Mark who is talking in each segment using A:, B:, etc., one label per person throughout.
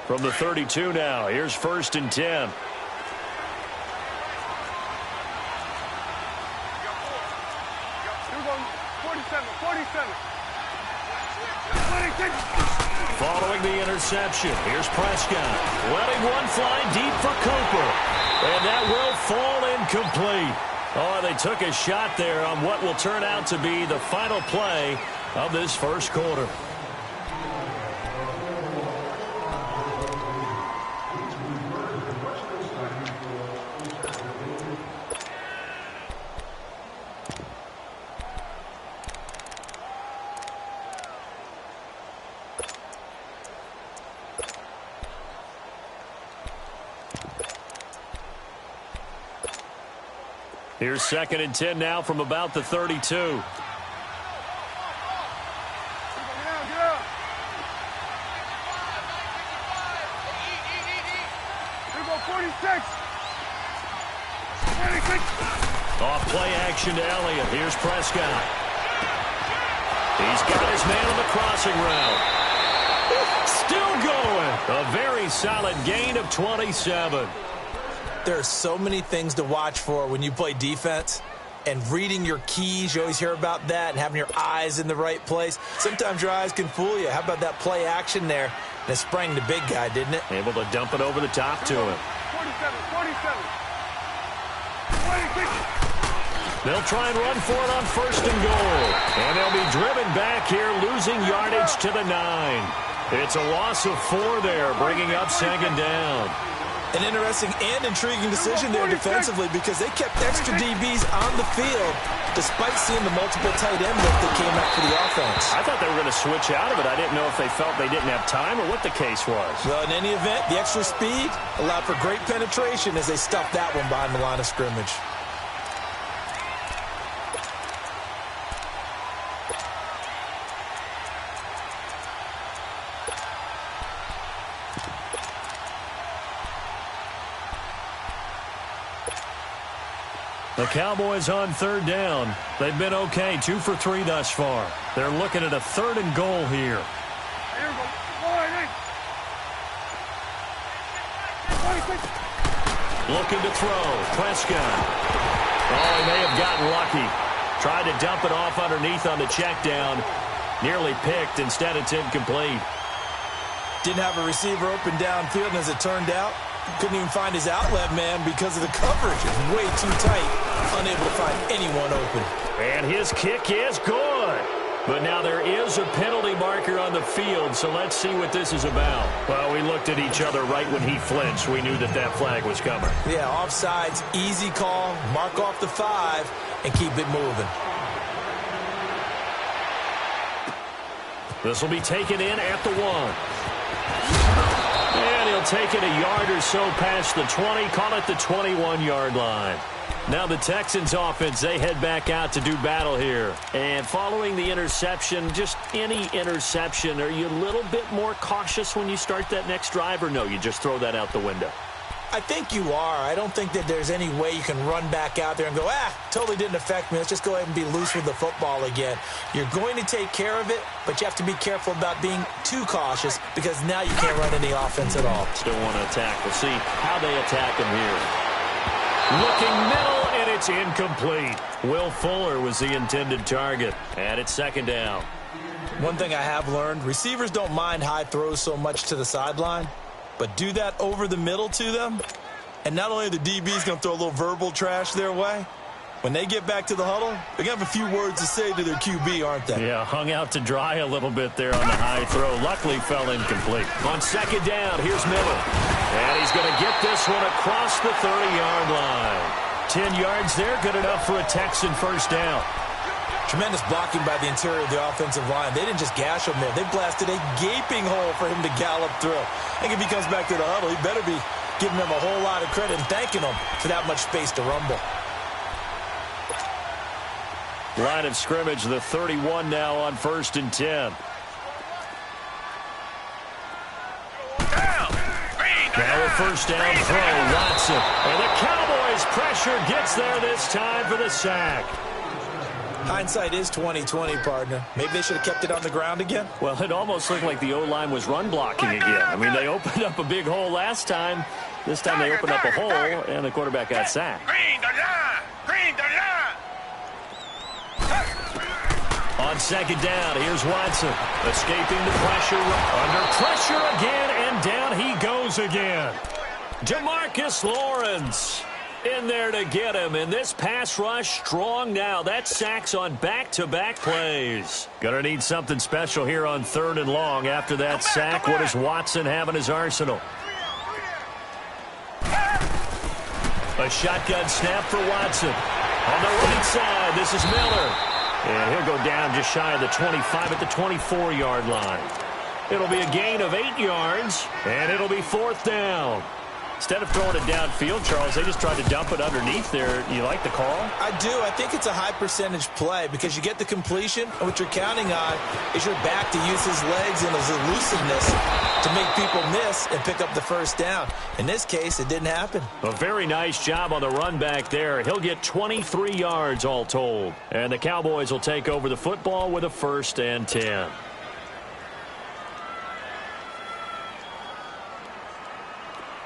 A: From the 32 now, here's 1st and 10. Following the interception, here's Prescott. Letting one fly deep for Cooper. And that will fall incomplete. Oh, they took a shot there on what will turn out to be the final play of this first quarter. Here's 2nd and 10 now from about the 32. Off play action to Elliott. Here's Prescott. He's got his man on the crossing route. Still going. A very solid gain of 27.
B: There are so many things to watch for when you play defense. And reading your keys, you always hear about that, and having your eyes in the right place. Sometimes your eyes can fool you. How about that play action there? And it sprang the big guy, didn't it?
A: Able to dump it over the top to him.
C: 47.
A: They'll try and run for it on 1st and goal. And they'll be driven back here, losing yardage to the 9. It's a loss of 4 there, bringing up 2nd down.
B: An interesting and intriguing decision there defensively because they kept extra DBs on the field despite seeing the multiple tight end look that came out for the offense.
A: I thought they were going to switch out of it. I didn't know if they felt they didn't have time or what the case was.
B: Well, in any event, the extra speed allowed for great penetration as they stuffed that one behind the line of scrimmage.
A: The Cowboys on 3rd down. They've been okay, 2 for 3 thus far. They're looking at a 3rd and goal here. Looking to throw. Prescott. Oh, he may have gotten lucky. Tried to dump it off underneath on the check down. Nearly picked. Instead, it's incomplete.
B: Didn't have a receiver open downfield, and as it turned out, couldn't even find his outlet man because of the coverage. It's way too tight. Unable to find anyone open.
A: And his kick is good. But now there is a penalty marker on the field, so let's see what this is about. Well, we looked at each other right when he flinched. We knew that that flag was coming.
B: Yeah, offsides, easy call. Mark off the 5 and keep it moving.
A: This will be taken in at the 1. And he'll take it a yard or so past the 20, call it the 21-yard line. Now the Texans offense, they head back out to do battle here. And following the interception, just any interception, are you a little bit more cautious when you start that next drive, or no, you just throw that out the window?
B: I think you are. I don't think that there's any way you can run back out there and go, totally didn't affect me. Let's just go ahead and be loose with the football again. You're going to take care of it, but you have to be careful about being too cautious because now you can't run any offense at all.
A: Still want to attack. We'll see how they attack him here. Looking middle, and it's incomplete. Will Fuller was the intended target, and it's 2nd down.
B: One thing I have learned, receivers don't mind high throws so much to the sideline, but do that over the middle to them, and not only are the DBs going to throw a little verbal trash their way, when they get back to the huddle, they're going to have a few words to say to their QB, aren't they?
A: Yeah, hung out to dry a little bit there on the high throw. Luckily, fell incomplete. On 2nd down, here's Miller. And he's going to get this one across the 30-yard line. 10 yards there, good enough for a Texan 1st down.
B: Tremendous blocking by the interior of the offensive line. They didn't just gash him there. They blasted a gaping hole for him to gallop through. I think if he comes back to the huddle, he better be giving them a whole lot of credit and thanking them for that much space to rumble.
A: Line of scrimmage, the 31 now on 1st and 10. Now a 1st down throw, Watson. And the Cowboys pressure gets there this time for the sack.
B: Hindsight is 20/20, partner. Maybe they should have kept it on the ground again.
A: Well, it almost looked like the O-line was run blocking again. I mean, they opened up a big hole last time. This time they opened up a hole, and the quarterback got sacked. On second down, here's Watson. Escaping the pressure. Under pressure again, and down he goes again. Demarcus Lawrence in there to get him, and this pass rush strong now. That's sacks on back-to-back plays. Gonna need something special here on 3rd and long. After that sack, what does Watson have in his arsenal? A shotgun snap for Watson. On the right side, this is Miller. And he'll go down just shy of the 25 at the 24-yard line. It'll be a gain of 8 yards, and it'll be 4th down. Instead of throwing it downfield, Charles, they just tried to dump it underneath there. You like the call?
B: I do. I think it's a high-percentage play because you get the completion, and what you're counting on is your back to use his legs and his elusiveness to make people miss and pick up the first down. In this case, it didn't happen.
A: A very nice job on the run back there. He'll get 23 yards all told. And the Cowboys will take over the football with a 1st and 10.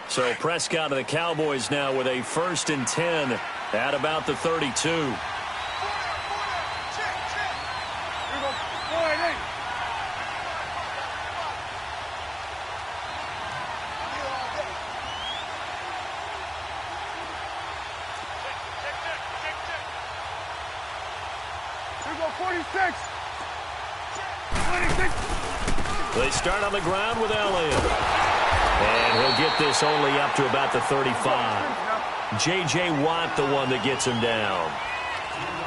A: So Prescott and the Cowboys now with a 1st and 10 at about the 32. They start on the ground with Elliott. And he'll get this only up to about the 35. J.J. Watt, the one that gets him down.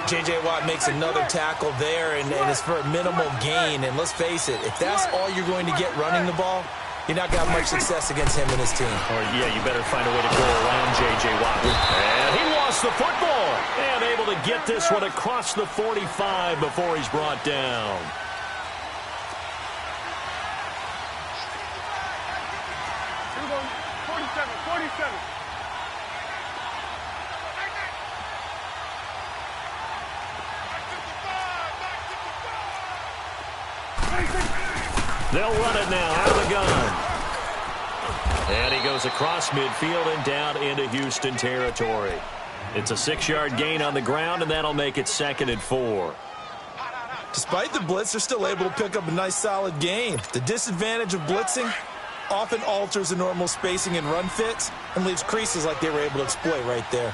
B: J.J. Watt makes another tackle there, and it's for a minimal gain. And let's face it, if that's all you're going to get running the ball, you're not going to have much success against him and his team.
A: Or, yeah, you better find a way to go around J.J. Watt. And he lost the football. And able to get this one across the 45 before he's brought down. They'll run it now out of the gun. And he goes across midfield and down into Houston territory. It's a 6-yard gain on the ground, and that'll make it 2nd and 4.
B: Despite the blitz, they're still able to pick up a nice solid gain. The disadvantage of blitzing often alters the normal spacing and run fits and leaves creases like they were able to exploit right there.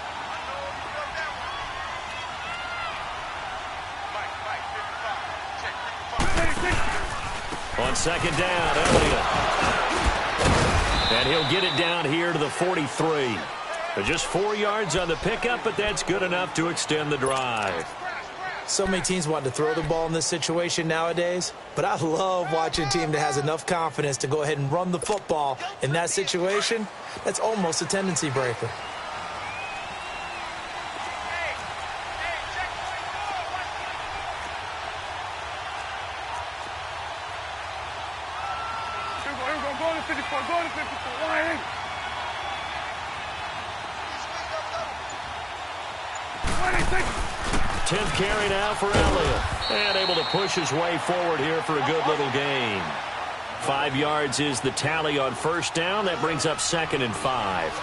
A: On second down, Elliott. And he'll get it down here to the 43. Just 4 yards on the pickup, but that's good enough to extend the drive.
B: So many teams want to throw the ball in this situation nowadays, but I love watching a team that has enough confidence to go ahead and run the football in that situation. That's almost a tendency breaker.
C: Go to 54, go to 54, line
A: 10th carry now for Elliott. And able to push his way forward here for a good little gain. 5 yards is the tally on first down. That brings up 2nd and 5.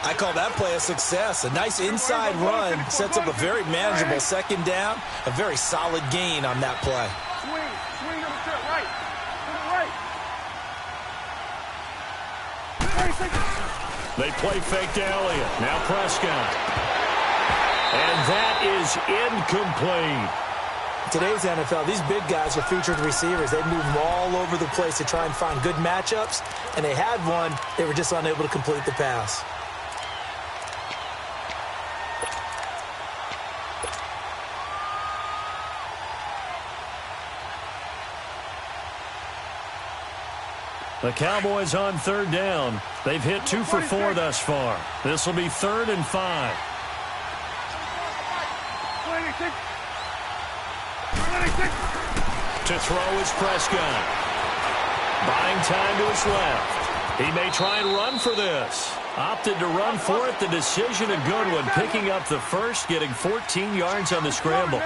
B: I call that play a success. A nice inside run sets up a very manageable second down. A very solid gain on that play.
C: Swing on the trip, right.
A: They play fake to Elliott. Now Prescott. And that is incomplete.
B: Today's NFL, these big guys are featured receivers. They move them all over the place to try and find good matchups. And they had one. They were just unable to complete the pass.
A: The Cowboys on third down. They've hit 2 for 4 thus far. This will be 3rd and 5. To throw is Prescott. Buying time to his left. He may try and run for this. Opted to run for it. The decision a good one. Picking up the first, getting 14 yards on the scramble.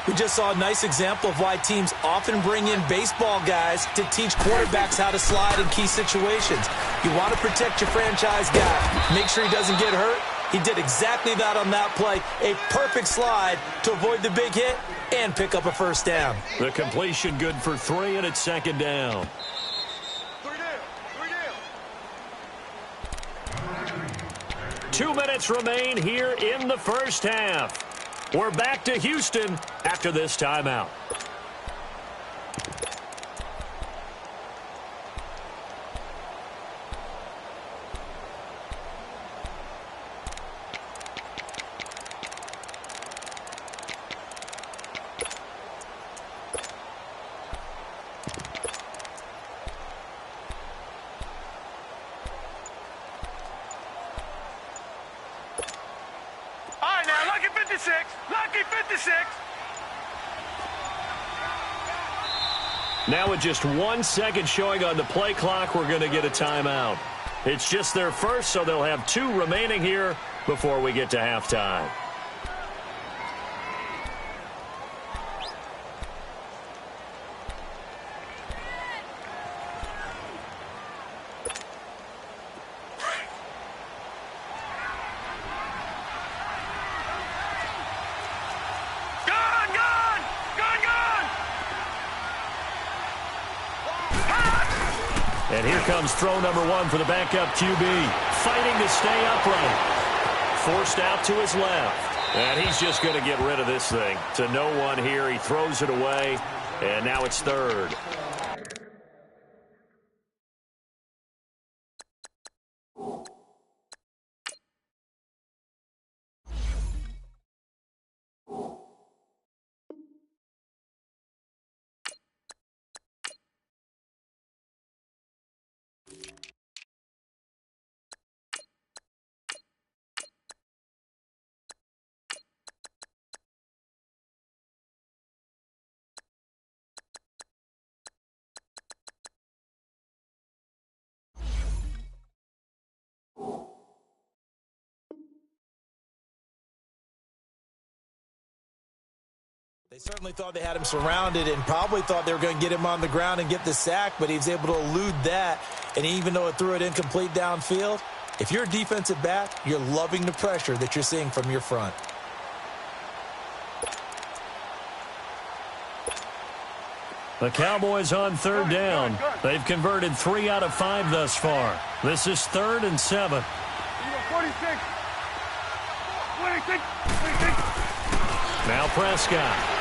B: We just saw a nice example of why teams often bring in baseball guys to teach quarterbacks how to slide in key situations. You want to protect your franchise guy. Make sure he doesn't get hurt. He did exactly that on that play. A perfect slide to avoid the big hit and pick up a first down.
A: The completion good for 3, and it's second down. 2 minutes remain here in the first half. We're back to Houston after this timeout.
C: Lucky 56.
A: Now with just 1 second showing on the play clock, we're going to get a timeout. It's just their first, so they'll have 2 remaining here before we get to halftime. And here comes throw number 1 for the backup QB. Fighting to stay upright. Forced out to his left. And he's just going to get rid of this thing. To no one here. He throws it away. And now it's third.
B: They certainly thought they had him surrounded and probably thought they were going to get him on the ground and get the sack, but he was able to elude that. And even though it threw it incomplete downfield, if you're a defensive back, you're loving the pressure that you're seeing from your front.
A: The Cowboys on third down. They've converted 3 out of 5 thus far. This is 3rd and 7.
C: 46. 26. 26.
A: Now Prescott.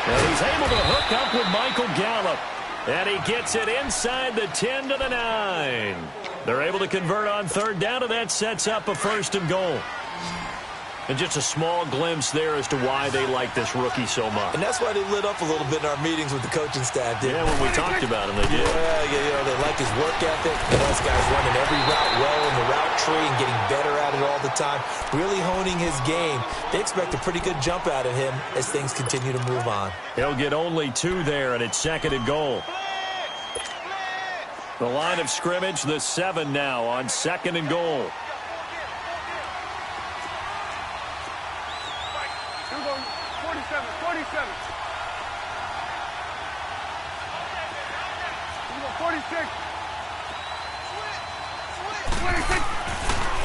A: And he's able to hook up with Michael Gallup. And he gets it inside the 10 to the 9. They're able to convert on third down, and that sets up a 1st and goal. And just a small glimpse there as to why they like this rookie so much.
B: And that's why they lit up a little bit in our meetings with the coaching staff.
A: Yeah, when we talked about him, they did.
B: Yeah, they like his work ethic. This guy's running every route well in the route tree and getting better at it all the time, really honing his game. They expect a pretty good jump out of him as things continue to move on.
A: He'll get only 2 there, and it's 2nd and goal. The line of scrimmage, the 7 now on 2nd and goal.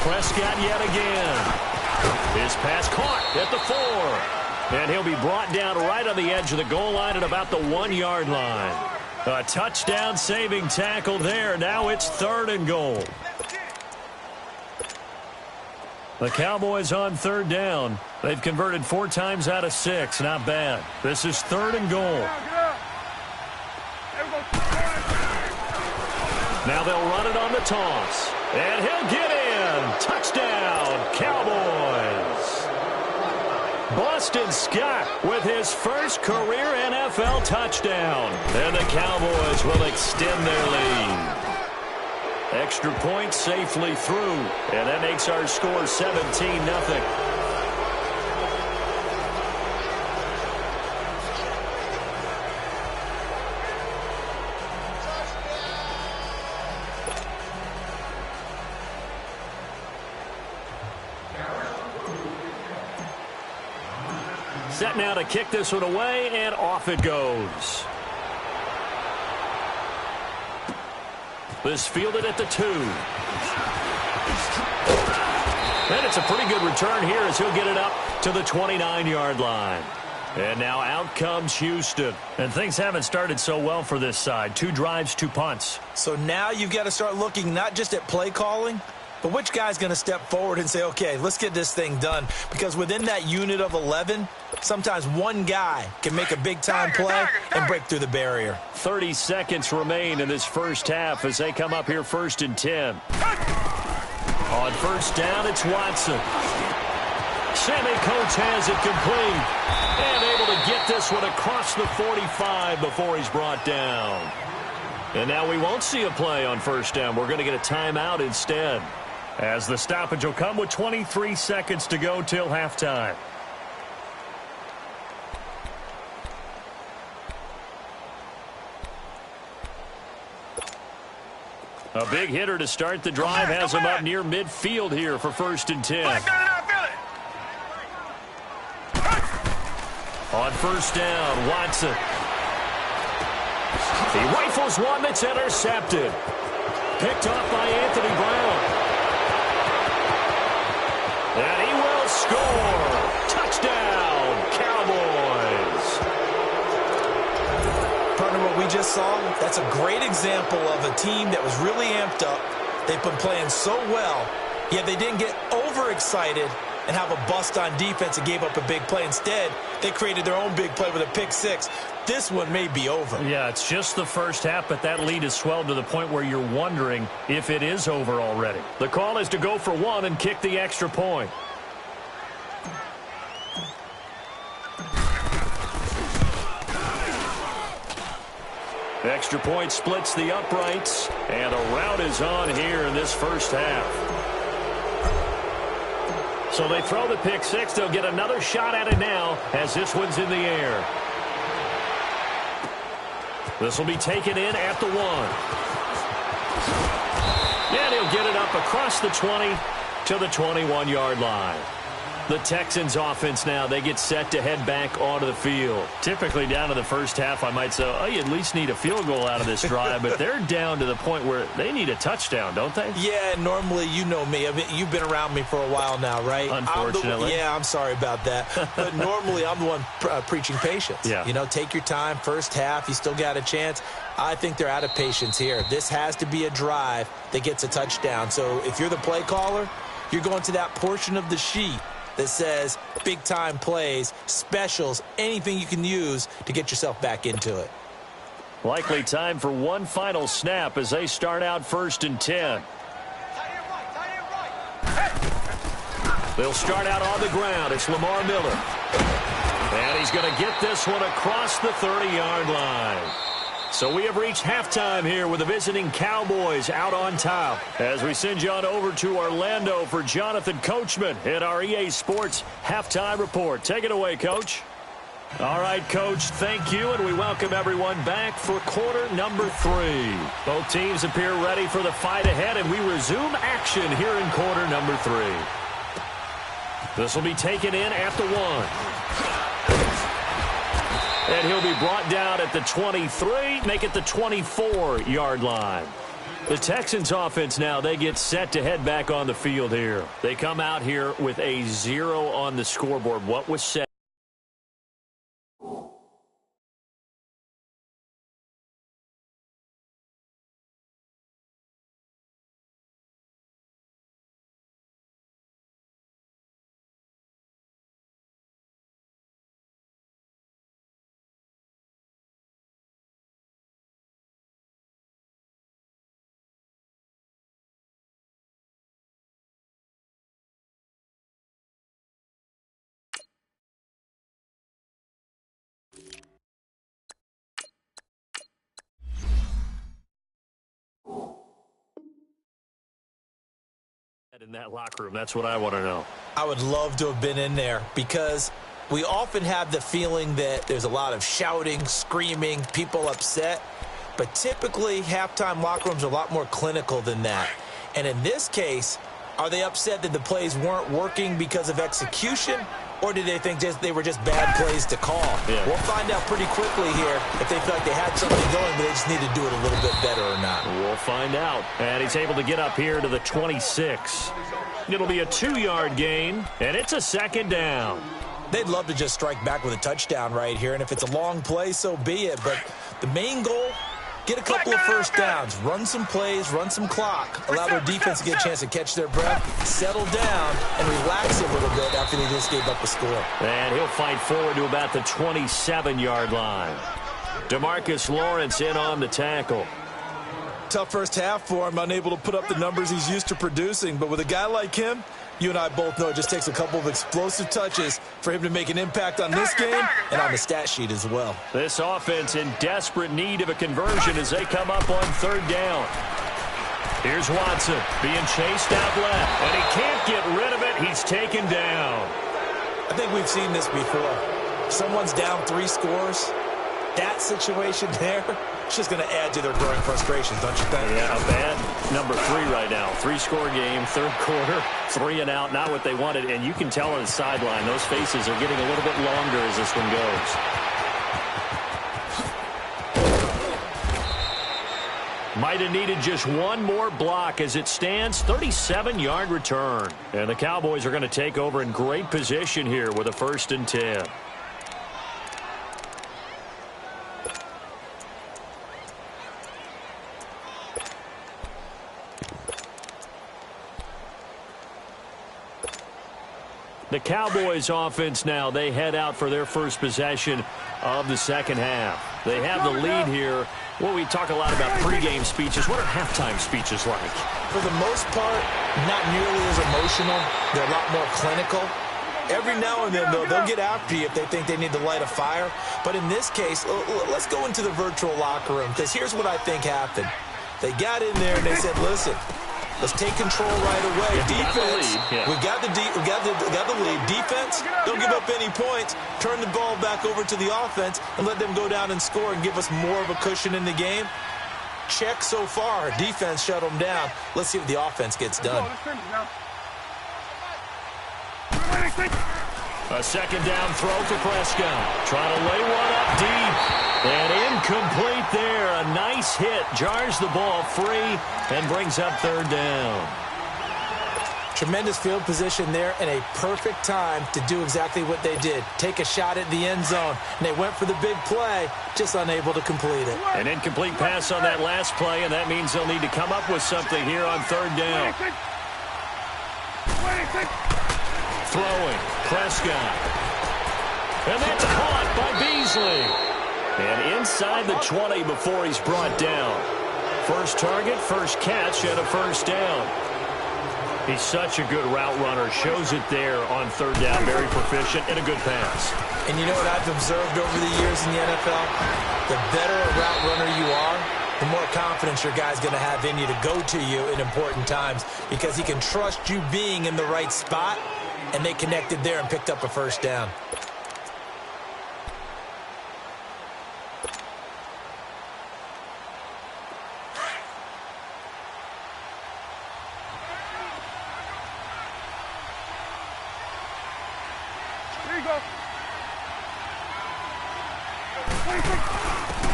A: Prescott yet again. His pass caught at the 4. And he'll be brought down right on the edge of the goal line at about the 1-yard line. A touchdown-saving tackle there. Now it's 3rd and goal. The Cowboys on third down. They've converted 4 times out of 6. Not bad. This is 3rd and goal. Now they'll run it on the toss. And he'll get in. Touchdown, Cowboys. Boston Scott with his first career NFL touchdown. And the Cowboys will extend their lead. Extra point safely through. And that makes our score 17-0. Set now to kick this one away, and off it goes. This fielded at the 2. And it's a pretty good return here as he'll get it up to the 29-yard line. And now out comes Houston. And things haven't started so well for this side. 2 drives, 2 punts.
B: So now you've got to start looking not just at play calling, but which guy's going to step forward and say, okay, let's get this thing done. Because within that unit of 11, sometimes one guy can make a big-time play and break through the barrier.
A: 30 seconds remain in this first half as they come up here 1st and 10. On first down, it's Watson. Sammy Coates has it complete. And able to get this one across the 45 before he's brought down. And now we won't see a play on first down. We're going to get a timeout instead, as the stoppage will come with 23 seconds to go till halftime. A big hitter to start the drive has him up near midfield here for 1st and 10. On first down, Watson. He rifles one that's intercepted. Picked off by Anthony Brown. And he will score. Touchdown, Cowboys.
B: Partner, what we just saw, that's a great example of a team that was really amped up. They've been playing so well, yet they didn't get overexcited and have a bust on defense and gave up a big play. Instead, they created their own big play with a pick 6. This one may be over.
A: Yeah, it's just the first half, but that lead has swelled to the point where you're wondering if it is over already. The call is to go for 1 and kick the extra point. Extra point splits the uprights, and a rout is on here in this first half. So they throw the pick 6. They'll get another shot at it now as this one's in the air. This will be taken in at the 1. And he'll get it up across the 20 to the 21-yard line. The Texans offense now, they get set to head back onto the field. Typically down to the first half, I might say, oh, you at least need a field goal out of this drive, but they're down to the point where they need a touchdown, don't they?
B: Yeah, normally, you know me. I mean, you've been around me for a while now, right?
A: Unfortunately.
B: I'm sorry about that. But normally, I'm the one preaching patience.
A: Yeah.
B: You know, take your time. First half, you still got a chance. I think they're out of patience here. This has to be a drive that gets a touchdown. So if you're the play caller, you're going to that portion of the sheet that says big-time plays, specials, anything you can use to get yourself back into it.
A: Likely time for one final snap as they start out 1st and 10. They'll start out on the ground. It's Lamar Miller. And he's going to get this one across the 30-yard line. So we have reached halftime here with the visiting Cowboys out on top. As we send you on over to Orlando for Jonathan Coachman in our EA Sports Halftime Report. Take it away, Coach. All right, Coach, thank you, and we welcome everyone back for quarter number 3. Both teams appear ready for the fight ahead, and we resume action here in quarter number 3. This will be taken in at the 1. And he'll be brought down at the 23, make it the 24-yard line. The Texans offense now, they get set to head back on the field here. They come out here with a 0 on the scoreboard. What was said? In that locker room, that's what I want to know.
B: I would love to have been in there because we often have the feeling that there's a lot of shouting, screaming, people upset. But typically, halftime locker rooms are a lot more clinical than that. And in this case, are they upset that the plays weren't working because of execution? Or do they think they were just bad plays to call?
A: Yeah.
B: We'll find out pretty quickly here if they feel like they had something going, but they just need to do it a little bit better or not.
A: We'll find out. And he's able to get up here to the 26. It'll be a 2-yard gain, and it's a second down.
B: They'd love to just strike back with a touchdown right here, and if it's a long play, so be it. But the main goal, get a couple of first downs, run some plays, run some clock, allow their defense to get a chance to catch their breath, settle down, and relax a little bit after they just gave up a score.
A: And he'll fight forward to about the 27-yard line. DeMarcus Lawrence in on the tackle.
B: Tough first half for him, unable to put up the numbers he's used to producing. But with a guy like him, you and I both know it just takes a couple of explosive touches for him to make an impact on this game and on the stat sheet as well.
A: This offense in desperate need of a conversion as they come up on third down. Here's Watson being chased out left, and he can't get rid of it. He's taken down.
B: I think we've seen this before. Someone's down 3 scores. That situation there, it's just going to add to their growing frustrations, don't you think?
A: Yeah, a bad number 3 right now. 3-score game, third quarter, 3 and out, not what they wanted. And you can tell on the sideline, those faces are getting a little bit longer as this one goes. Might have needed just one more block as it stands, 37-yard return. And the Cowboys are going to take over in great position here with a 1st and 10. The Cowboys offense now, they head out for their first possession of the second half. They have the lead here. Well, we talk a lot about pregame speeches. What are halftime speeches like?
B: For the most part, not nearly as emotional. They're a lot more clinical. Every now and then, though, they'll get after you if they think they need to light a fire. But in this case, let's go into the virtual locker room, because here's what I think happened. They got in there and they said, listen, let's take control right away. Defense, we got the lead. Defense, don't give up any points. Turn the ball back over to the offense and let them go down and score and give us more of a cushion in the game. Check so far. Defense shut them down. Let's see what the offense gets done.
A: A second down throw for Prescott. Trying to lay one up deep. And incomplete there. A nice hit. Jars the ball free and brings up third down.
B: Tremendous field position there and a perfect time to do exactly what they did. Take a shot at the end zone. And they went for the big play, just unable to complete it.
A: An incomplete pass on that last play, and that means they'll need to come up with something here on third down. Throwing, Prescott. And that's caught by Beasley. And inside the 20 before he's brought down. First target, first catch, and a first down. He's such a good route runner. Shows it there on third down. Very proficient and a good pass.
B: And you know what I've observed over the years in the NFL? The better a route runner you are, the more confidence your guy's going to have in you to go to you in important times, because he can trust you being in the right spot, and they connected there and picked up a first down.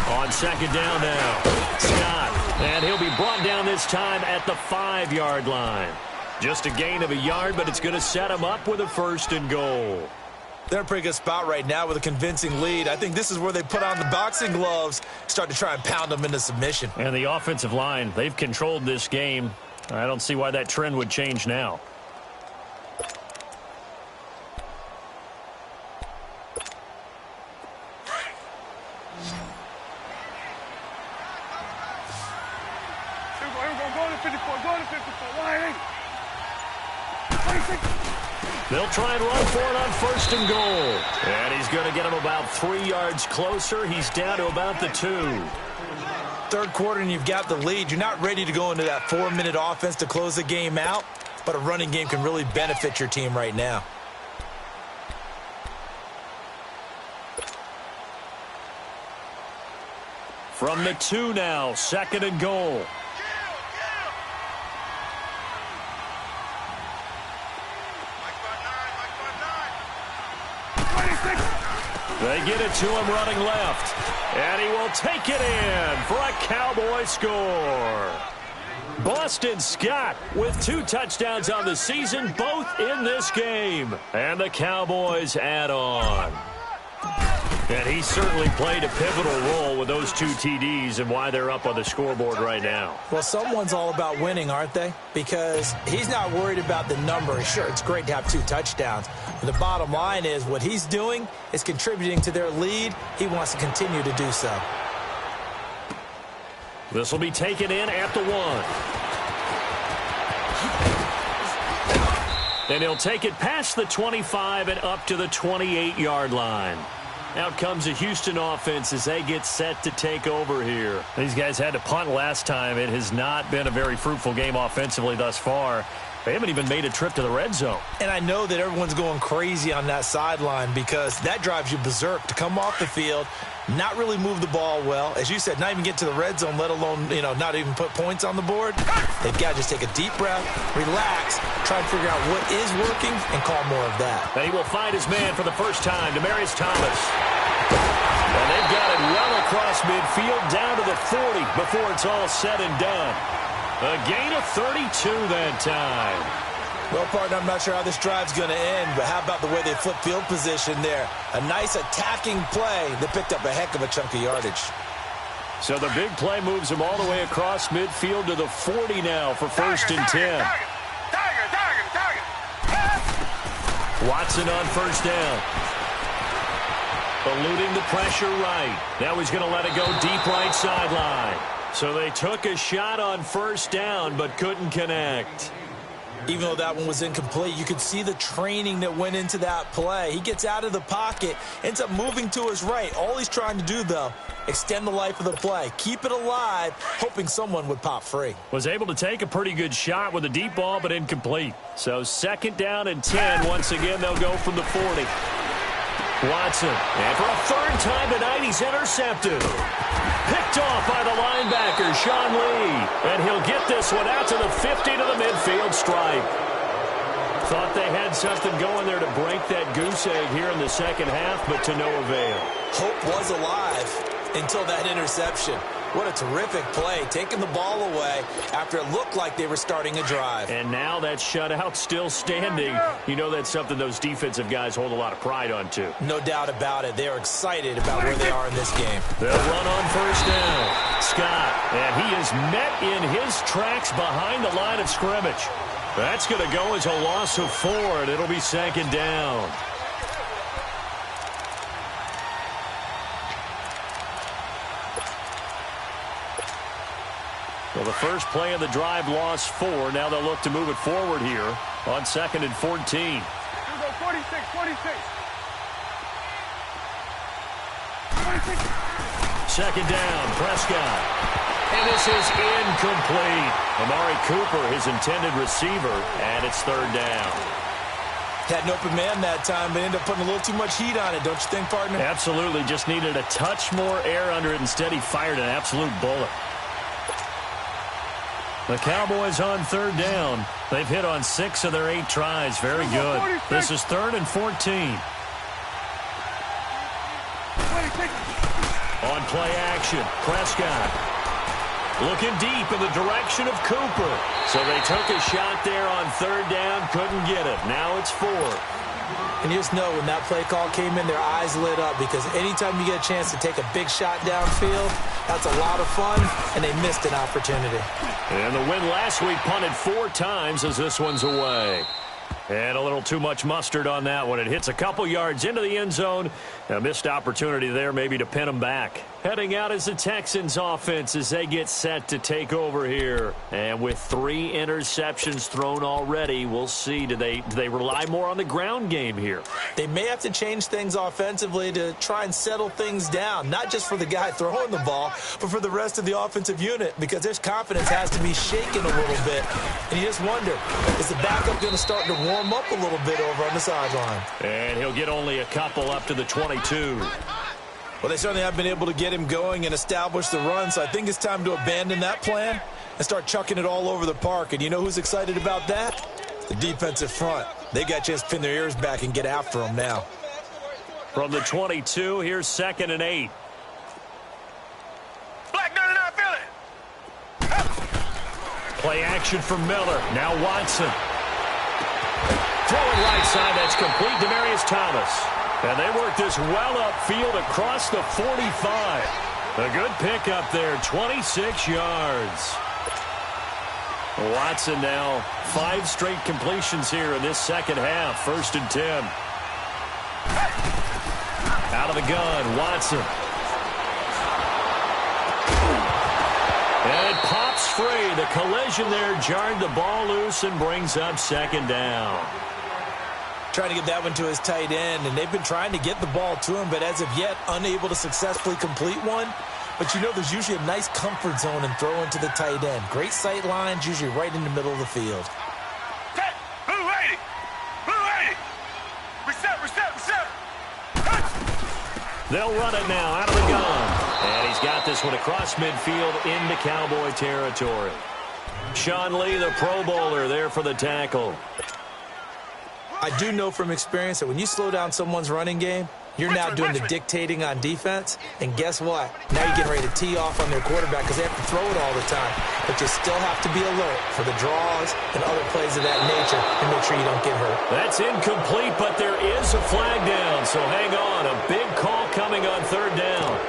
A: On second down now, Scott. And he'll be brought down this time at the 5-yard line. Just a gain of a yard, but it's going to set him up with a 1st and goal.
B: They're in a pretty good spot right now with a convincing lead. I think this is where they put on the boxing gloves, start to try and pound them into submission.
A: And the offensive line, they've controlled this game. I don't see why that trend would change now. They'll try and run for it on 1st and goal. And he's going to get him about 3 yards closer. He's down to about the 2.
B: Third quarter and you've got the lead. You're not ready to go into that 4-minute offense to close the game out, but a running game can really benefit your team right now.
A: From the 2 now, 2nd and goal. get it to him running left. And he will take it in for a Cowboy score. Boston Scott with 2 touchdowns on the season, both in this game. And the Cowboys add on. And he certainly played a pivotal role with those 2 TDs and why they're up on the scoreboard right now.
B: Well, someone's all about winning, aren't they? Because he's not worried about the number. Sure, it's great to have 2 touchdowns. But the bottom line is what he's doing is contributing to their lead. He wants to continue to do so.
A: This will be taken in at the 1. And he'll take it past the 25 and up to the 28-yard line. Out comes the Houston offense as they get set to take over here. These guys had to punt last time. It has not been a very fruitful game offensively thus far. They haven't even made a trip to the red zone.
B: And I know that everyone's going crazy on that sideline because that drives you berserk to come off the field, not really move the ball well. As you said, not even get to the red zone, let alone, not even put points on the board. They've got to just take a deep breath, relax, try and figure out what is working, and call more of that.
A: And he will find his man for the first time, Demaryius Thomas. And they've got it well across midfield, down to the 40 before it's all said and done. A gain of 32 that time.
B: Well, partner, I'm not sure how this drive's going to end, but how about the way they flip field position there? A nice attacking play that picked up a heck of a chunk of yardage.
A: So the big play moves him all the way across midfield to the 40 now for first and 10.
C: Target.
A: Watson on first down. Eluding the pressure right. Now he's going to let it go deep right sideline. So they took a shot on first down but couldn't connect.
B: Even though that one was incomplete, you could see the training that went into that play. He gets out of the pocket, ends up moving to his right. All he's trying to do, though, extend the life of the play. Keep it alive, hoping someone would pop free.
A: Was able to take a pretty good shot with a deep ball, but incomplete. So second down and 10. Once again, they'll go from the 40. Watson, and for a third time tonight, he's intercepted. Picked off by the linebacker, Sean Lee. And he'll get this one out to the 50 to the midfield stripe. Thought they had something going there to break that goose egg here in the second half, but to no avail.
B: Hope was alive until that interception. What a terrific play, taking the ball away after it looked like they were starting a drive.
A: And now that shutout still standing. You know that's something those defensive guys hold a lot of pride on, too.
B: No doubt about it. They are excited about where they are in this game.
A: They'll run on first down. Scott, and he is met in his tracks behind the line of scrimmage. That's going to go as a loss of 4, and it'll be second down. Well, the first play of the drive lost 4. Now they'll look to move it forward here on second and 14.
C: You go 46.
A: Second down, Prescott. And this is incomplete. Amari Cooper, his intended receiver, and it's third down.
B: Had an open man that time, but ended up putting a little too much heat on it, don't you think, partner?
A: Absolutely. Just needed a touch more air under it. Instead, he fired an absolute bullet. The Cowboys on third down. They've hit on 6 of their 8 tries. Very good. This is third and 14. On play action, Prescott looking deep in the direction of Cooper. So they took a shot there on third down, couldn't get it. Now it's 4.
B: And you just know when that play call came in, their eyes lit up because anytime you get a chance to take a big shot downfield, that's a lot of fun, and they missed an opportunity.
A: And the win last week punted 4 times as this one's away. And a little too much mustard on that one. It hits a couple yards into the end zone. A missed opportunity there maybe to pin them back. Heading out is the Texans offense as they get set to take over here. And with 3 interceptions thrown already, we'll see. Do they rely more on the ground game here?
B: They may have to change things offensively to try and settle things down. Not just for the guy throwing the ball, but for the rest of the offensive unit. Because their confidence has to be shaken a little bit. And you just wonder, is the backup going to start to warm up a little bit over on the sideline?
A: And he'll get only a couple up to the 22.
B: Well, they certainly have been able to get him going and establish the run, so I think it's time to abandon that plan and start chucking it all over the park. And you know who's excited about that? The defensive front. They got a chance to pin their ears back and get after him now.
A: From the 22, here's 2nd and 8.
C: Black 99, feel it.
A: Play action for Miller. Now Watson. Throwing right side, that's complete. Demaryius Thomas. And they work this well upfield across the 45. A good pickup there, 26 yards. Watson now 5 straight completions here in this second half. 1st and 10. Out of the gun, Watson. And it pops free. The collision there jarred the ball loose and brings up 2nd down.
B: Trying to get that one to his tight end, and they've been trying to get the ball to him, but as of yet, unable to successfully complete one. But you know there's usually a nice comfort zone and throw into the tight end. Great sight lines, usually right in the middle of the field.
C: Hey, blue 80. Blue 80. Reset.
A: They'll run it now out of the gun. And he's got this one across midfield into Cowboy territory. Sean Lee, the Pro Bowler, there for the tackle.
B: I do know from experience that when you slow down someone's running game, you're now doing the dictating on defense. And guess what? Now you're getting ready to tee off on their quarterback because they have to throw it all the time. But you still have to be alert for the draws and other plays of that nature and make sure you don't get hurt.
A: That's incomplete, but there is a flag down. So hang on. A big call coming on 3rd down.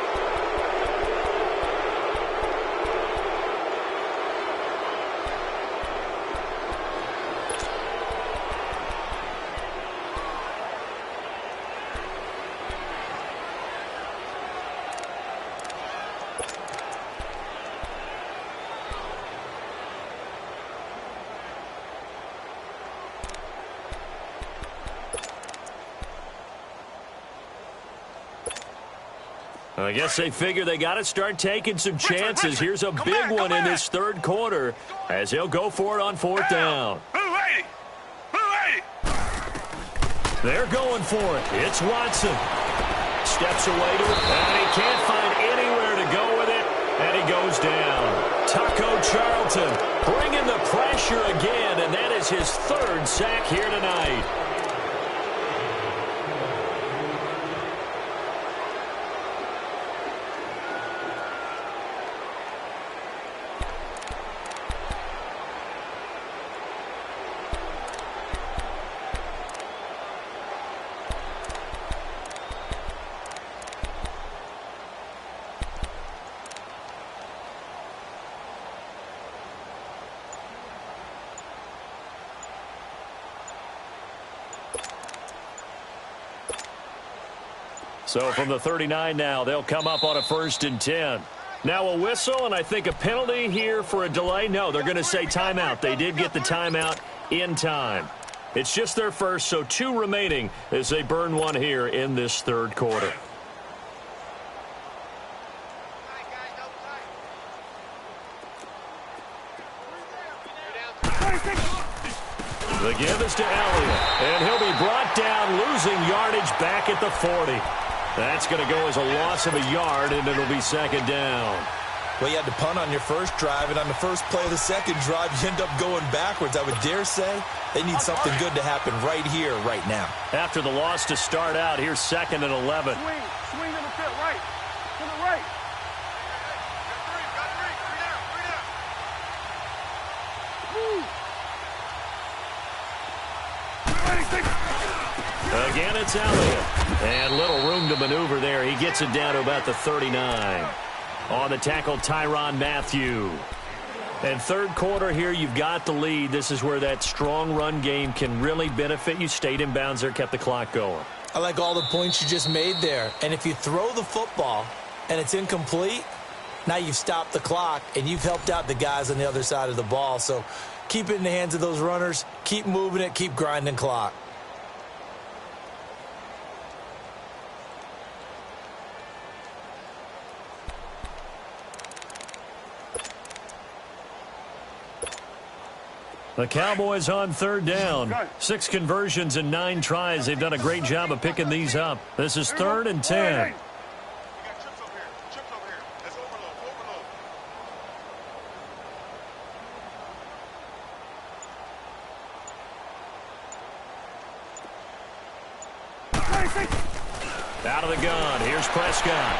A: I guess they figure they got to start taking some chances. Here's a big one in this 3rd quarter as he'll go for it on 4th down.
C: Blue 80. Blue 80.
A: They're going for it. It's Watson. Steps away to it, and he can't find anywhere to go with it, and he goes down. Taco Charlton bringing the pressure again, and that is his 3rd sack here tonight. So from the 39 now, they'll come up on a 1st and 10. Now a whistle, and I think a penalty here for a delay. No, they're going to say timeout. They did get the timeout in time. It's just their first, so 2 remaining as they burn one here in this 3rd quarter. The give is to Elliott, and he'll be brought down, losing yardage back at the 40. That's going to go as a loss of a yard, and it'll be 2nd down.
B: Well, you had to punt on your first drive, and on the first play of the second drive, you end up going backwards. I would dare say they need something good to happen right here, right now.
A: After the loss to start out, here's 2nd and 11.
C: Swing in the field, right. To the right. Got three down.
A: Again, it's Elliott. And little room to maneuver there. He gets it down to about the 39. On the tackle, Tyrann Mathieu. And 3rd quarter here, you've got the lead. This is where that strong run game can really benefit you. Stayed in bounds there, kept the clock going.
B: I like all the points you just made there. And if you throw the football and it's incomplete, now you've stopped the clock and you've helped out the guys on the other side of the ball. So keep it in the hands of those runners. Keep moving it. Keep grinding clock.
A: The Cowboys on 3rd down. 6 conversions and 9 tries. They've done a great job of picking these up. This is 3rd and 10. Out of the gun, here's Prescott.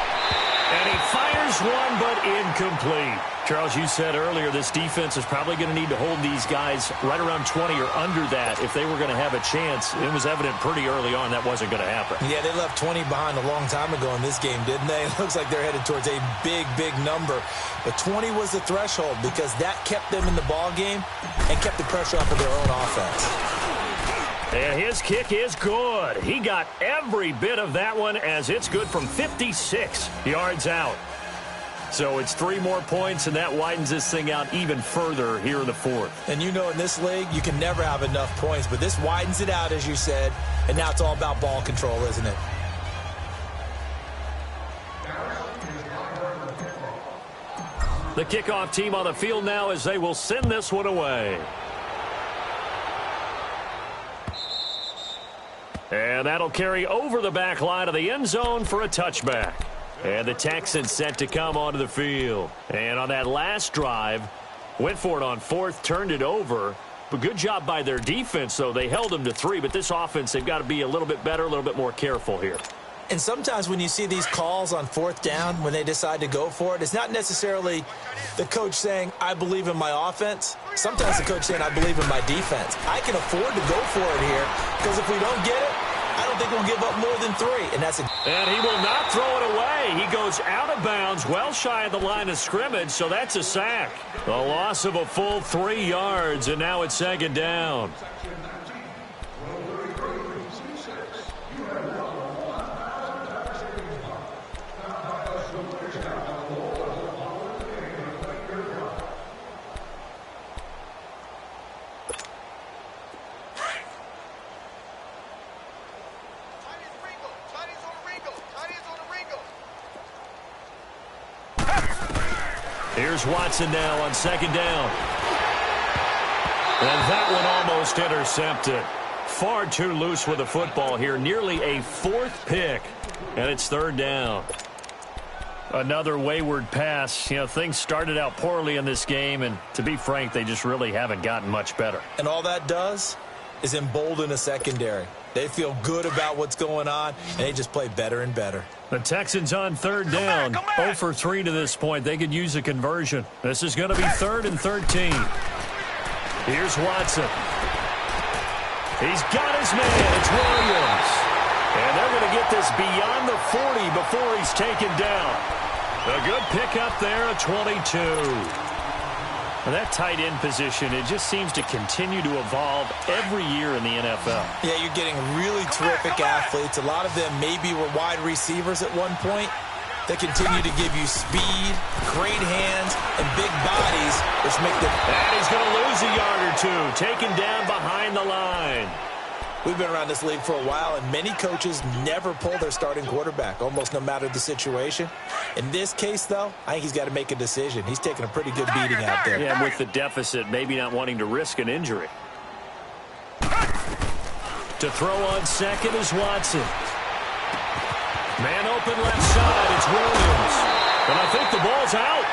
A: And he fires one, but incomplete. Charles, you said earlier this defense is probably going to need to hold these guys right around 20 or under that if they were going to have a chance. It was evident pretty early on that wasn't going to happen.
B: Yeah, they left 20 behind a long time ago in this game, didn't they? It looks like they're headed towards a big, big number. But 20 was the threshold because that kept them in the ball game and kept the pressure off of their own offense.
A: And his kick is good. He got every bit of that one as it's good from 56 yards out. So it's 3 more points, and that widens this thing out even further here in the fourth.
B: And you know in this league, you can never have enough points, but this widens it out, as you said, and now it's all about ball control, isn't it?
A: The kickoff team on the field now as they will send this one away. And that'll carry over the back line of the end zone for a touchback. And the Texans set to come onto the field. And on that last drive, went for it on fourth, turned it over. But good job by their defense, though. They held them to 3, but this offense, they've got to be a little bit better, a little bit more careful here.
B: And sometimes when you see these calls on fourth down, when they decide to go for it, it's not necessarily the coach saying, I believe in my offense. Sometimes the coach saying, I believe in my defense. I can afford to go for it here because if we don't get it, I don't think we'll give up more than 3.
A: And he will not throw it away. He goes out of bounds, well shy of the line of scrimmage, so that's a sack. The loss of a full 3 yards, and now it's second down. Here's Watson now on second down. And that one almost intercepted. Far too loose with the football here. Nearly a 4th pick. And it's third down. Another wayward pass. You know, things started out poorly in this game, and to be frank, they just really haven't gotten much better.
B: And all that does is embolden a secondary. They feel good about what's going on, and they just play better and better.
A: The Texans on third down. 0 for 3 to this point. They could use a conversion. This is going to be 3rd and 13. Here's Watson. He's got his man. It's Williams. And they're going to get this beyond the 40 before he's taken down. A good pickup there, a 22. And that tight end position, it just seems to continue to evolve every year in the NFL.
B: Yeah, you're getting really terrific athletes. A lot of them maybe were wide receivers at one point. They continue to give you speed, great hands, and big bodies, which make them...
A: And he's going to lose a yard or 2, taken down behind the line.
B: We've been around this league for a while, and many coaches never pull their starting quarterback, almost no matter the situation. In this case, though, I think he's got to make a decision. He's taking a pretty good beating out there.
A: Yeah, with the deficit, maybe not wanting to risk an injury. To throw on second is Watson. Man open left side, it's Williams. And I think the ball's out.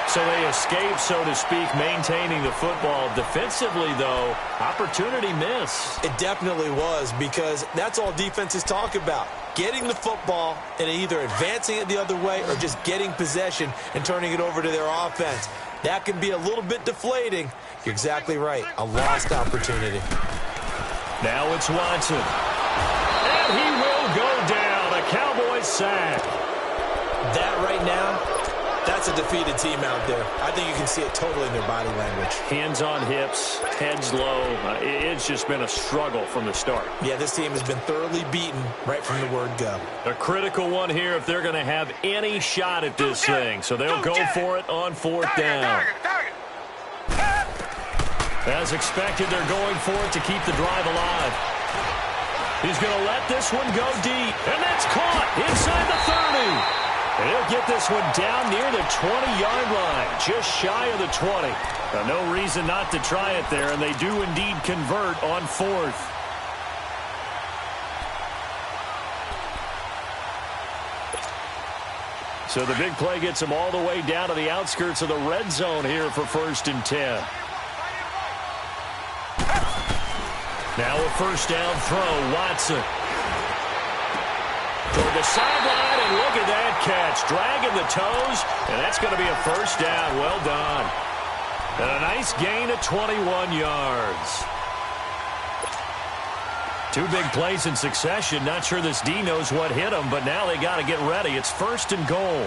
A: So they escape, so to speak, maintaining the football. Defensively, though, opportunity miss.
B: It definitely was, because that's all defenses talk about. Getting the football and either advancing it the other way or just getting possession and turning it over to their offense. That can be a little bit deflating. You're exactly right. A lost opportunity.
A: Now it's Watson. And he will go down. A Cowboys sack.
B: That right now, that's a defeated team out there. I think you can see it totally in their body language.
A: Hands on hips, heads low. It's just been a struggle from the start.
B: Yeah, this team has been thoroughly beaten right from the word go.
A: A critical one here if they're going to have any shot at this thing. So they'll go for it on fourth down. As expected, they're going for it to keep the drive alive. He's going to let this one go deep. And that's caught inside the 30. And he'll get this one down near the 20-yard line, just shy of the 20. No reason not to try it there, and they do indeed convert on fourth. So the big play gets them all the way down to the outskirts of the red zone here for 1st and 10. Now a first down throw, Watson. Toward the sideline, and look at that catch. Dragging the toes, and that's going to be a first down. Well done. And a nice gain of 21 yards. Two big plays in succession. Not sure this D knows what hit them, but now they got to get ready. It's 1st and goal.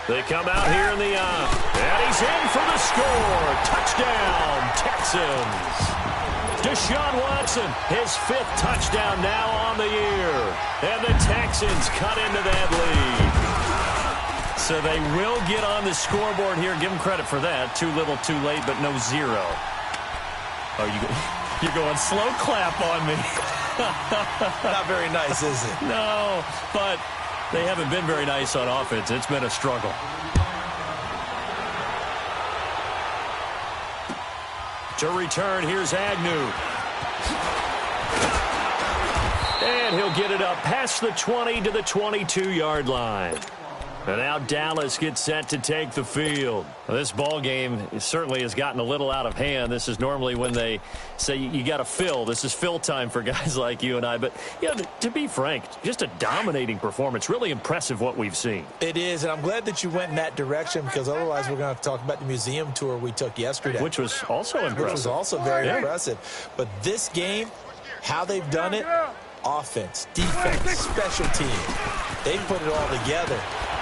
A: They come out here in the and he's in for the score. Touchdown, Texans. Deshaun Watson, his 5th touchdown now on the year. And the Texans cut into that lead. So they will get on the scoreboard here. Give them credit for that. Too little, too late, but no zero. Oh, you're going slow clap on me.
B: Not very nice, is it?
A: No, but they haven't been very nice on offense. It's been a struggle. To return, here's Agnew. And he'll get it up past the 20 to the 22-yard line. And now Dallas gets set to take the field. Well, this ball game certainly has gotten a little out of hand. This is normally when they say you got to fill. This is fill time for guys like you and I. But, you know, to be frank, just a dominating performance. Really impressive what we've seen.
B: It is, and I'm glad that you went in that direction because otherwise we're going to have to talk about the museum tour we took yesterday.
A: Which was also impressive.
B: Which was also very impressive. But this game, how they've done it, offense, defense, special team, they put it all together.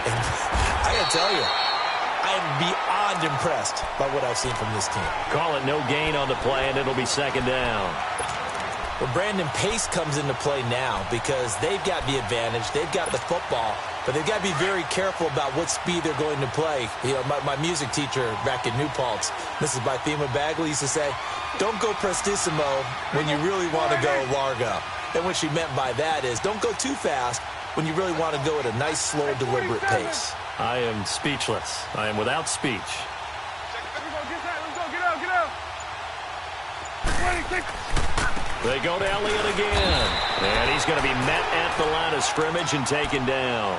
B: And I got to tell you, I am beyond impressed by what I've seen from this team.
A: Call it no gain on the play, and it'll be 2nd down.
B: Well, Brandon, pace comes into play now because they've got the advantage. They've got the football, but they've got to be very careful about what speed they're going to play. You know, my music teacher back in New Paltz, Mrs. Bythema Bagley, used to say, don't go prestissimo when you really want to go largo. And what she meant by that is don't go too fast when you really want to go at a nice, slow, deliberate pace.
A: I am speechless. I am without speech. They go to Elliott again. And he's going to be met at the line of scrimmage and taken down.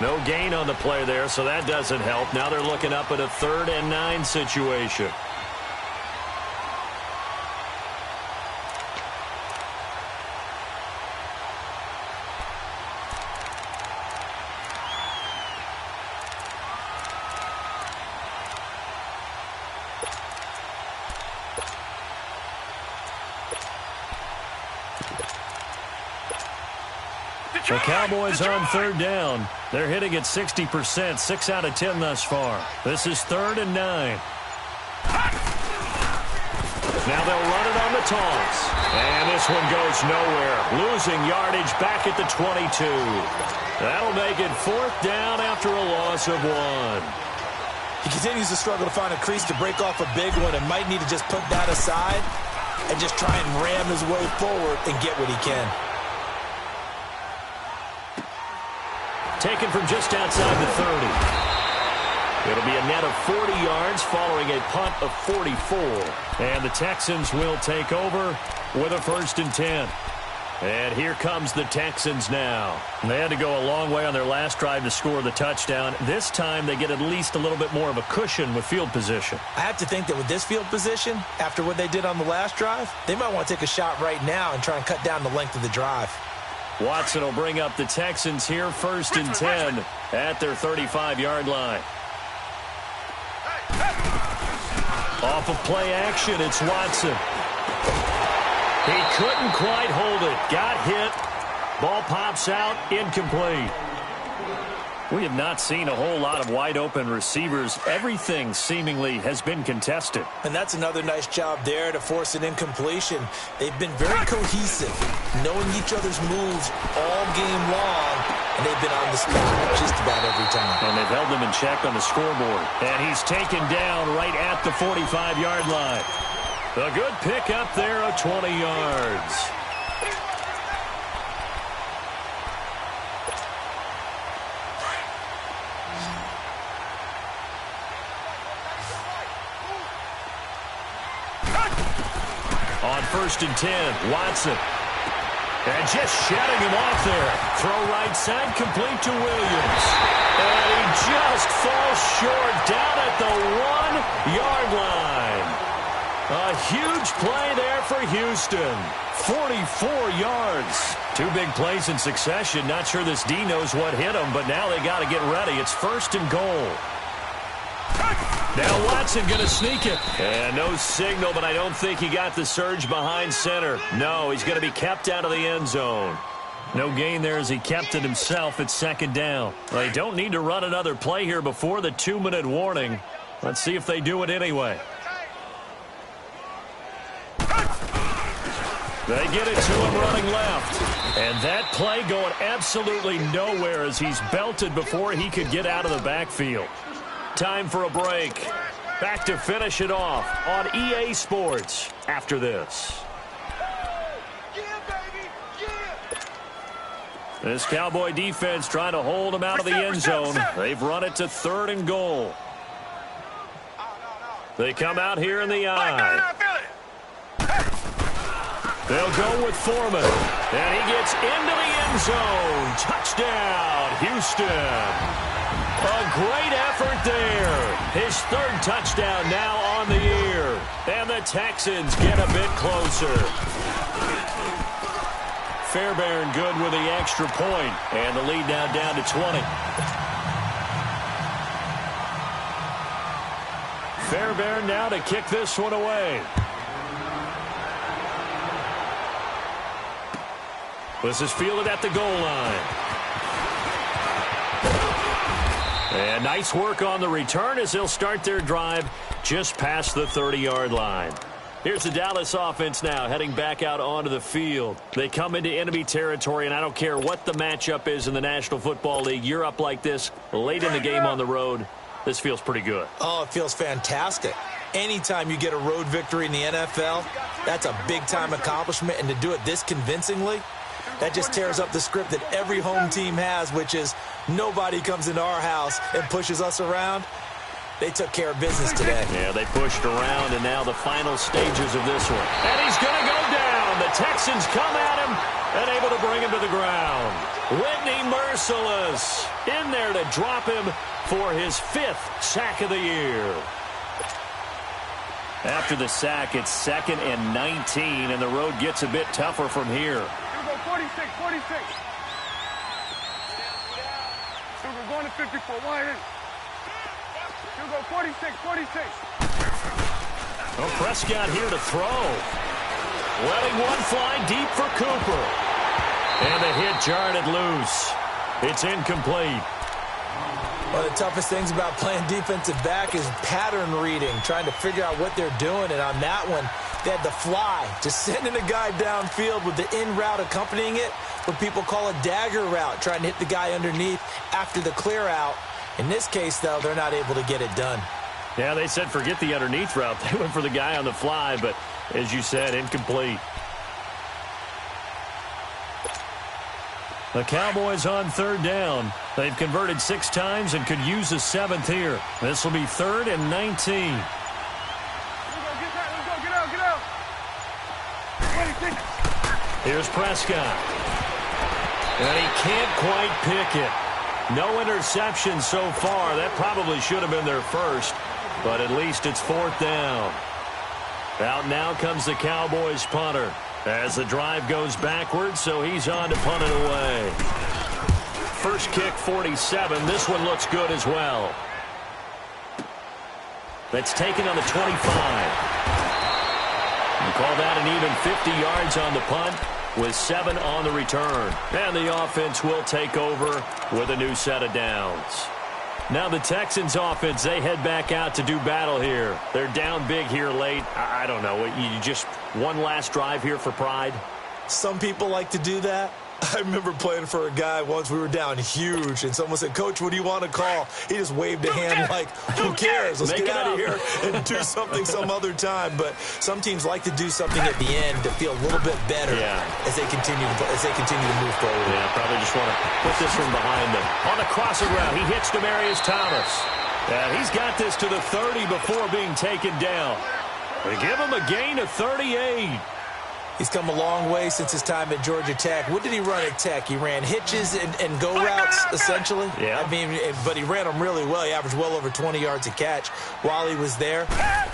A: No gain on the play there, so that doesn't help. Now they're looking up at a 3rd and 9 situation. The Cowboys on 3rd down. They're hitting at 60%, 6 out of 10 thus far. This is 3rd and 9. Now they'll run it on the toss. And this one goes nowhere. Losing yardage back at the 22. That'll make it 4th down after a loss of 1.
B: He continues to struggle to find a crease to break off a big one and might need to just put that aside and just try and ram his way forward and get what he can.
A: Taken from just outside the 30. It'll be a net of 40 yards following a punt of 44. And the Texans will take over with a 1st and 10. And here comes the Texans now. They had to go a long way on their last drive to score the touchdown. This time they get at least a little bit more of a cushion with field position.
B: I have to think that with this field position, after what they did on the last drive, they might want to take a shot right now and try and cut down the length of the drive.
A: Watson will bring up the Texans here 1st and 10 at their 35-yard line. Off of play action, it's Watson. He couldn't quite hold it. Got hit. Ball pops out, incomplete. We have not seen a whole lot of wide-open receivers. Everything seemingly has been contested.
B: And that's another nice job there to force an incompletion. They've been very cohesive, knowing each other's moves all game long, and they've been on the spot just about every time.
A: And they've held them in check on the scoreboard. And he's taken down right at the 45-yard line. A good pick up there of 20 yards. On 1st and 10, Watson. And just shutting him off there. Throw right side, complete to Williams. And he just falls short down at the 1-yard line. A huge play there for Houston. 44 yards Two big plays in succession. Not sure this D knows what hit him, but now they got to get ready. It's 1st and goal. Now Watson going to sneak it. And no signal, but I don't think he got the surge behind center. No, he's going to be kept out of the end zone. No gain there as he kept it himself at 2nd down. Well, they don't need to run another play here before the 2-minute warning. Let's see if they do it anyway. They get it to him running left. And that play going absolutely nowhere as he's belted before he could get out of the backfield. Time for a break. Back to finish it off on EA Sports after this. This Cowboy defense trying to hold him out of the end zone. They've run it to 3rd and goal. They come out here in the eye. They'll go with Foreman. And he gets into the end zone. Touchdown, Houston. A great effort there. His 3rd touchdown now on the year. And the Texans get a bit closer. Fairbairn good with the extra point. And the lead now down to 20. Fairbairn now to kick this one away. This is fielded at the goal line. And nice work on the return as they'll start their drive just past the 30-yard line. Here's the Dallas offense now heading back out onto the field. They come into enemy territory, and I don't care what the matchup is in the National Football League. You're up like this late in the game on the road. This feels pretty good.
B: Oh, it feels fantastic. Anytime you get a road victory in the NFL, that's a big-time accomplishment, and to do it this convincingly, that just tears up the script that every home team has, which is nobody comes into our house and pushes us around. They took care of business today.
A: Yeah, they pushed around, and now the final stages of this one. And he's going to go down. The Texans come at him and able to bring him to the ground. Whitney Merciless in there to drop him for his 5th sack of the year. After the sack, it's 2nd and 19, and the road gets a bit tougher from here.
C: 46. So we're going to 54. Wide in. He'll go 46.
A: Well, Prescott here to throw. Letting one fly deep for Cooper. And the hit jarred it loose. It's incomplete.
B: One of the toughest things about playing defensive back is pattern reading, trying to figure out what they're doing. And on that one, they had the fly, just sending a guy downfield with the in route accompanying it, what people call a dagger route, trying to hit the guy underneath after the clear out. In this case, though, they're not able to get it done.
A: Yeah, they said forget the underneath route. They went for the guy on the fly, but as you said, incomplete. The Cowboys on 3rd down. They've converted 6 times and could use a 7th here. This will be 3rd and 19.
C: Let's go, get out.
A: Here's Prescott. And he can't quite pick it. No interception so far. That probably should have been their first, but at least it's 4th down. Out now comes the Cowboys punter as the drive goes backwards, so he's on to punt it away. First kick, 47. This one looks good as well. That's taken on the 25. You call that an even 50 yards on the punt with 7 on the return. And the offense will take over with a new set of downs. Now the Texans offense, they head back out to do battle here. They're down big here late. I don't know. You just one last drive here for pride?
B: Some people like to do that. I remember playing for a guy once. We were down huge, and someone said, "Coach, what do you want to call?" He just waved a hand like, "Who cares? Let's get out of here and do something some other time." But some teams like to do something at the end to feel a little bit better as they continue to move forward.
A: Yeah, probably just want to put this one behind them. On the crossing route, he hits Demaryius Thomas. And he's got this to the 30 before being taken down. They give him a gain of 38.
B: He's come a long way since his time at Georgia Tech. What did he run at Tech? He ran hitches and go routes, essentially.
A: Yeah.
B: I mean, but he ran them really well. He averaged well over 20 yards a catch while he was there.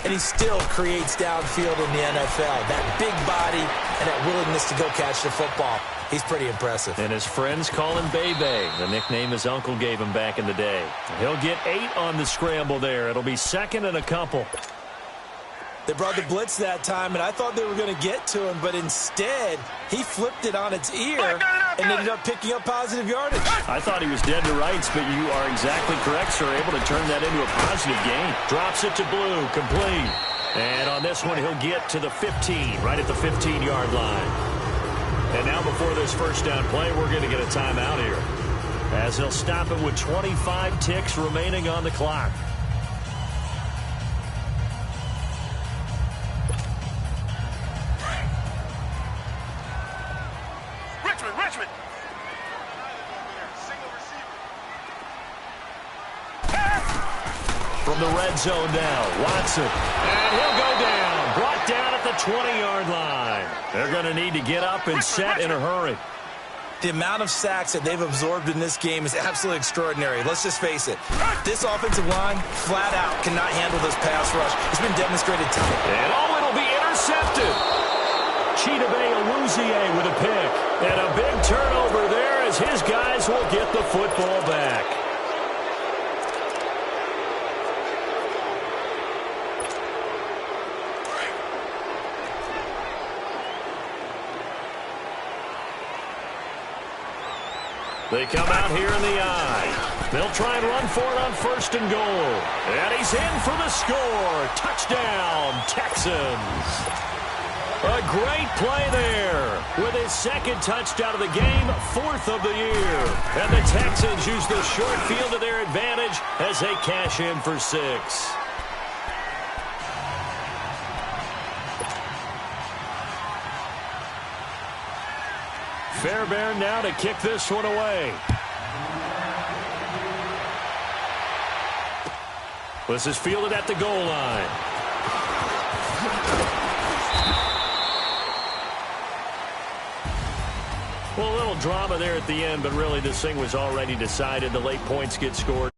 B: And he still creates downfield in the NFL. That big body and that willingness to go catch the football. He's pretty impressive.
A: And his friends call him Bebe, the nickname his uncle gave him back in the day. He'll get 8 on the scramble there. It'll be 2nd and a couple.
B: They brought the blitz that time, and I thought they were going to get to him, but instead, he flipped it on its ear and ended up picking up positive yardage.
A: I thought he was dead to rights, but you are exactly correct, sir. Able to turn that into a positive gain. Drops it to Blue, complete. And on this one, he'll get to the 15, right at the 15-yard line. And now before this first down play, we're going to get a timeout here, as he'll stop it with 25 ticks remaining on the clock.
C: Richmond.
A: From the red zone now, Watson. And he'll go down. Brought down at the 20-yard line. They're going to need to get up and set in a hurry.
B: The amount of sacks that they've absorbed in this game is absolutely extraordinary. Let's just face it. This offensive line, flat out, cannot handle this pass rush. It's been demonstrated time.
A: And it'll be intercepted. Chidobe Awuzie with a pick. And a big turnover there as his guys will get the football back. They come out here in the eye. They'll try and run for it on 1st and goal. And he's in for the score. Touchdown, Texans. A great play there with his 2nd touchdown of the game, 4th of the year. And the Texans use the short field to their advantage as they cash in for 6. Fairbairn now to kick this one away. This is fielded at the goal line. Well, a little drama there at the end, but really this thing was already decided. The late points get scored.